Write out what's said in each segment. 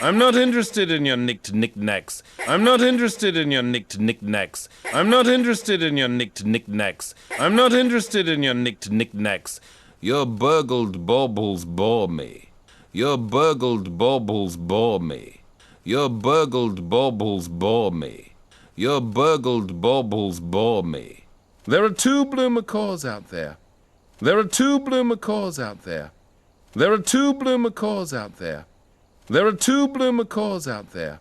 I'm not interested in your knick-knickknacks. I'm not interested in your knick-knickknacks. I'm not interested in your knick-knickknacks. I'm not interested in your knick-knickknacks. Your burgled baubles bore me. Your burgled baubles bore me. Your burgled baubles bore me. Your burgled baubles bore me. There are two blue macaws out there. There are two blue macaws out there. There are two blue macaws out there. There are two blue macaws out there.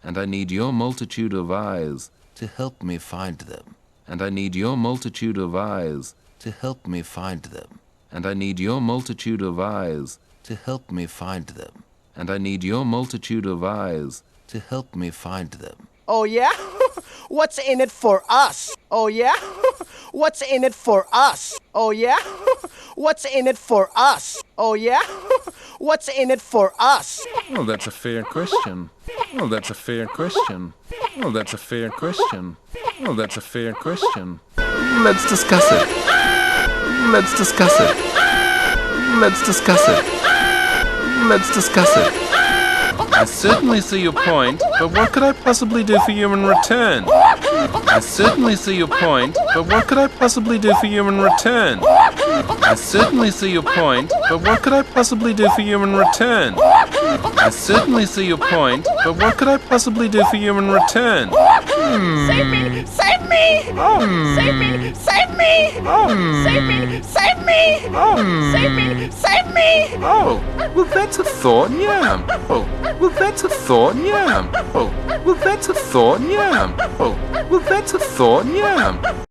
And I need your multitude of eyes to help me find them. And I need your multitude of eyes to help me find them. And I need your multitude of eyes to help me find them. And I need your multitude of eyes to help me find them. Oh yeah? What's in it for us? Oh yeah? What's in it for us? Oh yeah? What's in it for us? Oh yeah? What's in it for us? Well, that's a fair question. Well, that's a fair question. Well, that's a fair question. Well, that's a fair question. Let's discuss it. Let's discuss it. Let's discuss it. Let's discuss it. I certainly see your point, but what could I possibly do for you in return? I certainly see your point, but what could I possibly do for you in return? I certainly see your point, but what could I possibly do for you in return? I certainly see your point, but what could I possibly do for you in return? Save me! Save me! Save me! Save me! Save me! Save me! Save me! Save me! Oh, well that's a thought, yeah. Oh, well that's a thought, yeah. Oh, well that's a thought, yeah. Oh, well that's a thought, yeah.